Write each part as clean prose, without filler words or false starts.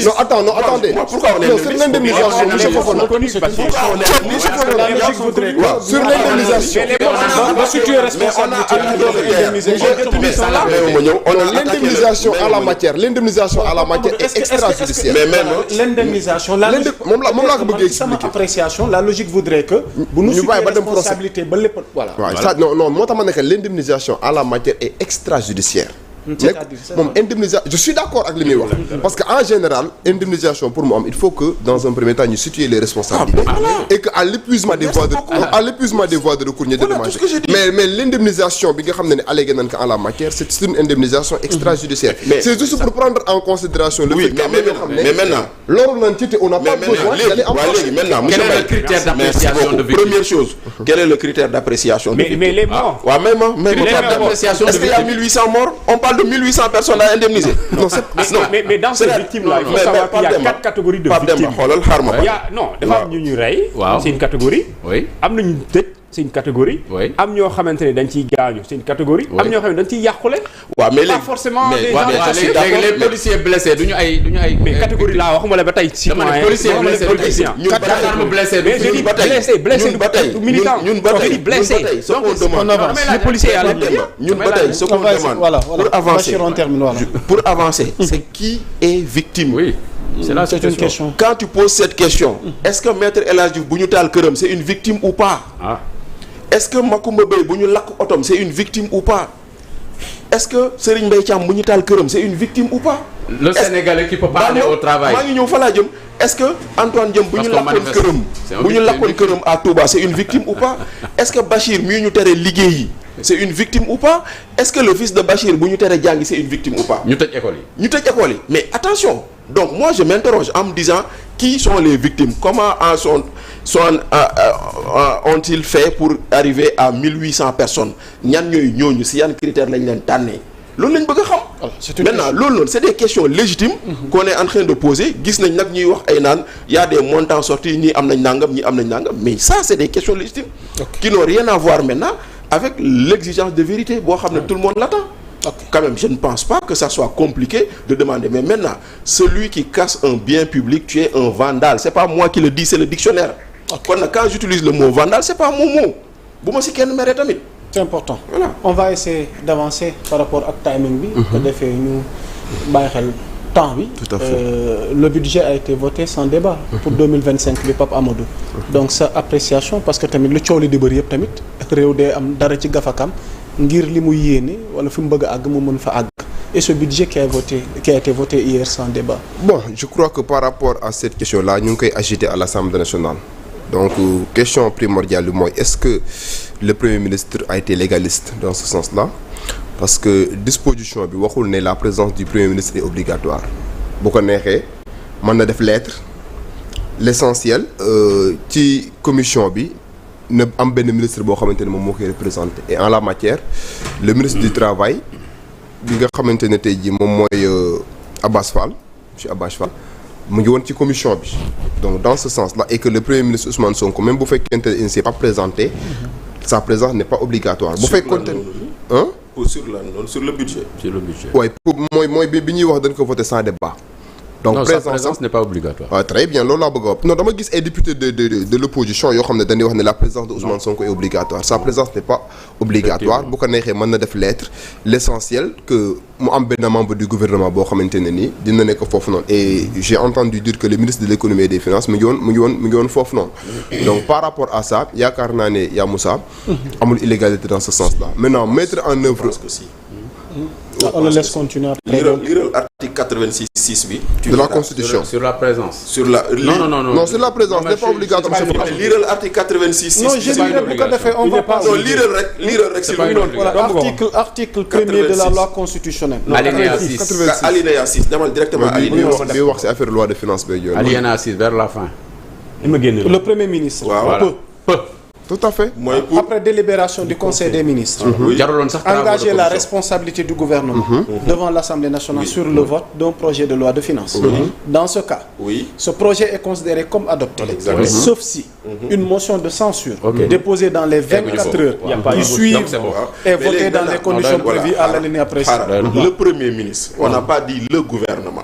Non, attendez. Pourquoi on est sur l'indemnisation, monsieur Fofana. Sur l'indemnisation. L'indemnisation à la matière est extrajudiciaire. Mais même l'indemnisation, la logique appréciation, la logique voudrait que bu ñu situé responsabilité ba lépp voilà. Non moo tax ma ne que l'indemnisation à la matière est extrajudiciaire. moom indemnisation je suis d'accord ak li muy wax parce que en général indemnisation pour mu am il faut que dans un premier temps ñu situer les responsabilités et que à l'épuisement des voies de recours ñu dédommagé mais l'indemnisation bi nga xam ne allégué nañ ko en la matière c'est une indemnisation extrajudiciaire c'est juste pour prendre en considération le fait que mais maintenant loolu lañ ci te on n'a pas besoin d'aller en procès. Maintenant quel est le critère d'appréciation de victime? Première chose, quel est le critère d'appréciation de victime? Mais les morts. Ouais, même d'appréciation. Est-ce qu'il y a 1800 morts? On parle de 1800 personnes à indemniser. Mais dans ces victimes-là, il faut savoir qu'il y a 4 catégories de victimes. Non, dafa am ñu ñu rey. C'est une catégorie. Oui. Am na ñu tëj. C'est une catégorie. Oui. am ñoo xamante ne dañ ciy gaañu c'est une catégorie. am ñoo xam ne dañ ciy yàqule. waaw mais pas forcément des gens léegi les policiers blessés duñu ay mais catégorie laa waxuma la ba tey. citoyen policier blessé ñun blessé blessé ba tey militant ñun ba tey blessé ce qu'on demande les policiers yàlla ñun ba tey ce qu'on demande pour avancer c'est qui est victime. Oui. C'est une question. Quand tu poses cette question, est-ce que Maître El Hadji Diouf bu ñu taal këram c'est une victime ou pas? Est-ce que Macoumba Beye bu ñu lakk otom c'est une victime ou pas? Est-ce que Serigne Mbaye Thiam bu ñu taal këram c'est une victime ou pas? Le Sénégalais qui peut pas aller au travail. maa ngi ñëw fa laa jëm. Est-ce que Antoine Diome bu ñu lakkoon këram à Touba c'est une victime ou pas? Est-ce que Bachir mii ñu tere liggéey yi c'est une victime ou pas? Est-ce que le fils de Bachir bu ñu tere jàngi c'est une victime ou pas? ñu tëj école yi. Mais attention, donc moi je m'interroge en me disant qui sont les victimes? Comment ont-ils fait pour arriver à 1800 personnes? ñan ñooñu si yan critères lañ leen tànnee? Loolu lañ bëgg a xam. Maintenant loolu noonu c'est des questions légitimes qu'on est en train de poser. Gis nañ nag ñuy wax ay naan y a des montants sortis ñii am nañ nangam mais ça c'est des questions légitimes qui n'ont rien à voir maintenant avec l'exigence de vérité boo xam ne tout le monde l'attend. Quand même je ne pense pas que ça soit compliqué de demander mais maintenant celui qui casse un bien public tu es un vandale. C'est pas moi qui le dis, c'est le dictionnaire. Kon nag quand j'utilise le mot vandale c'est pas mon mot bu ma si kenn mere tamit. C'est important. Voilà. On va essayer d'avancer par rapport ak timing bi. ko defee ñu bàyyi xel temps bi. Tout à fait. Le budget a été voté sans débat. Pour 2025 bi Pape Amadou. Donc sa appréciation parce que tamit lu coow li di bëri yëpp tamit réew dee am dara ci gafakam ngir li mu yéene wala fi mu bëgg a àgg mu mën fa àgg. Et ce budget qui a été voté hier sans débat. Bon, je crois que par rapport à cette question-là ñu ngi koy agiter à l'Assemblée nationale. Donc question primordiale bi mooy est-ce que le Premier ministre a été légaliste dans ce sens-là? Parce que disposition bi waxul ne la présence du Premier ministre est obligatoire. Bu ko neexee mën na def lettre l'essentiel ci commission bi na am benn ministre boo xamante ne moom moo koy représenté et en la matière le ministre du travail bi nga xamante ne tey jii moom mooy Abass Fall monsieur Abass Fall mu ngi woon ci commission bi donc dans ce sens-là et que le Premier ministre Ousmane Sonko même bu fekkente ne il ne s'est pas présenté sa présence n'est pas obligatoire. Bu fekkoonte hein sur le budget. Ouais, mooy bi ñuy wax dañ ko voter sans débat. Donc sa présence n'est pas obligatoire. Très bien loolu laa bëgg a wax non dama gis ay députés de l'opposition yoo xam ne dañuy wax ne la présence de Ousmane Sonko est obligatoire. Sa présence n'est pas obligatoire. Bu ko neexee mën na def lettre l'essentiel que mu am benn membre du gouvernement boo xamante ne nii dina nekk foofu noonu et j'ai entendu dire que le ministre de l'économie et des finances mu ngi woon foofu noonu. Donc par rapport à ça yaakaar naa ne yaa Moussa amul illégalité dans ce sens-là. Maintenant mettre en œuvre. On le laisse continuer. Liral article 86 bi. De la Constitution. Sur la présence. Non, sur la présence n'est pas obligatoire. Liral article 86. Non, je dirais bu ko defee on va pas. Non, liral rek c'est pas une obligation. Article premier de la loi constitutionnelle. Alinéa 6 demal directement alinéa 6. bi wax ci affaire loi de finances beeg yooyu. Alinéa 6 vers la fin. Le Premier ministre. Peu. Tout à fait. Après délibération du Conseil des ministres. Engager la responsabilité du gouvernement devant l'Assemblée nationale sur le vote d'un projet de loi de finances. Dans ce cas, ce projet est considéré comme adopté. Sauf si une motion de censure déposée dans les 24 heures qui suivent est votée dans les conditions prévues à l'alinéa précédent. Le Premier ministre, on n'a pas dit le gouvernement.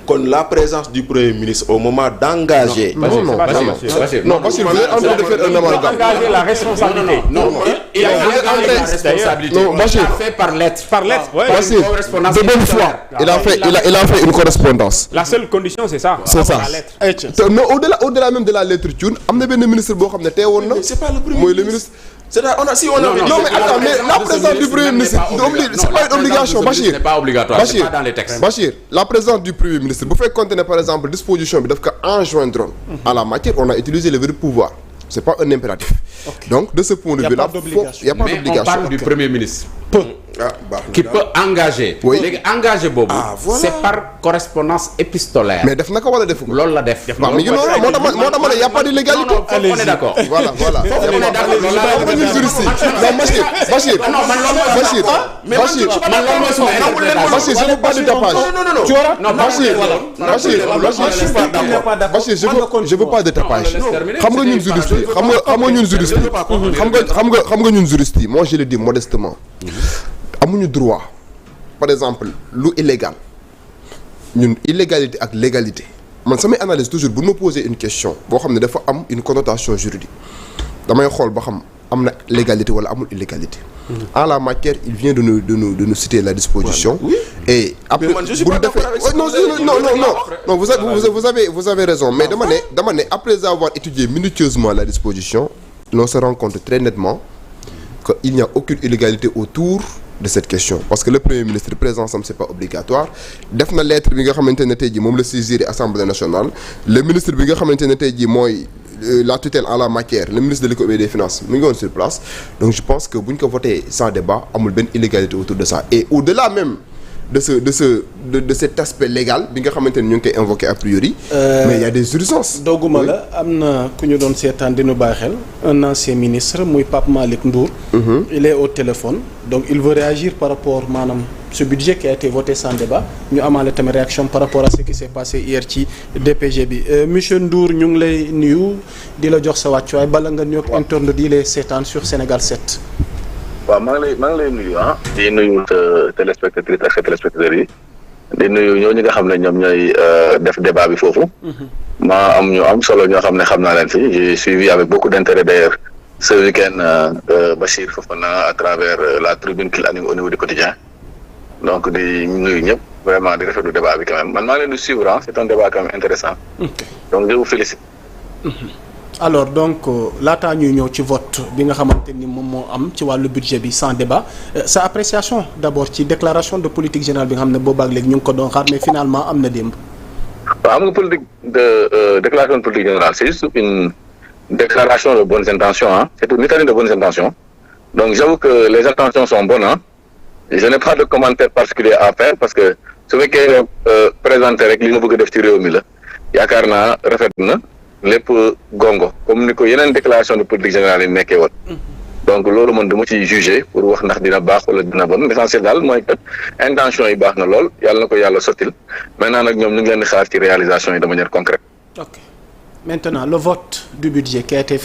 kon la présence du Premier ministre au moment d'engager. Non, Bachir, vous êtes en train de faire un amalgame. Engager la responsabilité. Non, il a engagé la responsabilité. Non, Bachir. Il a fait par lettre. Par lettre, ouais. Bachir, de bonne foi, il a fait une correspondance. La seule condition c'est ça. C'est ça. La lettre. Non, au-delà même de la lettre Thioune am na benn ministre boo xam ne teewoon na. Mais c'est pas le Premier mooy le ministre. ministre. Non, mais attends, mais la présence du Premier ministre, c'est pas une obligation, Bachir. C'est pas obligatoire, c'est pas dans les textes. Bachir, la présence du Premier ministre, bu fekkoon ne par exemple disposition bi daf ko enjoindre à la matière, on a utilisé le vrai pouvoir. C'est pas un impératif. Donc de ce point de vue là, il y a pas Mais d'obligation. on parle du Premier ministre. Ah, Qui peut engager. Oui. léegi engagé boobu. Voilà. C'est par correspondance épistolaire. Mais def na ko wala defu ko. loolu la def. waaw mais moo tax ma ne y a pas d'illégalité. Non, on est d'accord. Voilà. On est d'accord. Xam nga ñun juriste yi. Non, Bachir. Bachir, je veux pas de tapage. Bachir, je veux pas de tapage. Xam nga ñun juriste yi. Xam nga ñun juriste yi. Moi je le dis modestement. Amuñu droit par exemple lu illégal ñun illégalité ak légalité man samay analyse toujours bu ma poser une question boo xam ne dafa am une connotation juridique damay xool ba xam am na légalité wala amul illégalité. En la matière il vient de nous citer la disposition. Oui. Et après bu ñu defee non vous avez raison mais dama ne après avoir étudié minutieusement la disposition on se rend compte très nettement que il n'y a aucune illégalité autour de cette question parce que le Premier ministre présence am c'est pas obligatoire def na lettre bi nga xamante ne tey jii moom la saisir Assemblée nationale le ministre bi nga xamante ne tey jii mooy la tutelle en la matière le ministre de l'économie et des finances mu ngi woon sur place donc je pense que bu ñu ko voté sans débat amul benn illégalité autour de ça et au-delà même de cet aspect légal bi nga xamante ne ñu ngi koy invoqué a priori. Mais il y a des urgences. dogguma la am na ku ñu doon seetaan dinu bàyyi xel un ancien ministre muy Pape Malick Ndour. Il est au téléphone donc il veut réagir par rapport maanaam ce budget qui a été voté sans débat ñu amaale tamit réaction par rapport à ce qui s'est passé hier ci DPG bi monsieur Ndour ñu ngi lay nuyu di la jox sa wàccuwaay bala nga nuyoog internautes di lay seetaan sur Sénégal 7. waaw maa ngi lay nuyu di nuyu téléspectatrices ak téléspectateurs yi di nuyu ñooñu nga xam ne ñoom ñooy def débat bi foofu. maa am ñu am solo ñoo xam ne xam naa leen fi j'ai suivi avec beaucoup d'intérêt d'ailleurs ce week-end Bachir Fofana à travers la tribune qu'il anime au niveau du quotidien donc di nuyu ñëpp vraiment di rafetlu débat bi quand même man maa ngi leen di suivre c'est un débat quand même intéressant donc je vous félicite. Alors donc laataa ñuy ñëw ci vote bi nga xamante ni moom moo am ci wàllu budget bi sans débat sa appréciation d'abord ci déclaration de politique générale bi nga xam ne boobaak léegi ñu ngi ko doon xaar mais finalement am na démb. waaw am nga politique de déclaration de politique générale c'est juste une déclaration de bonnes intentions c'est une litanie de bonnes intentions donc j'avoue que les intentions sont bonnes je n'ai pas de commentaire particulier à faire parce que su fekkee présenter rek li nga bëgg a def ci réew mi la yaakaar naa rafet na. lépp gongo comme ni ko yeneen déclaration de politique générale yi nekkee woon donc loolu man dama ciy juger pour wax ndax dina baax wala dina bon l'essentiel daal mooy kat intention yi baax na lool yàlla na ko yàlla sottil maintenant nag ñoom ñu ngi leen di xaar ci réalisation yi de manière concrète. Ok maintenant le vote du budget qui a été fait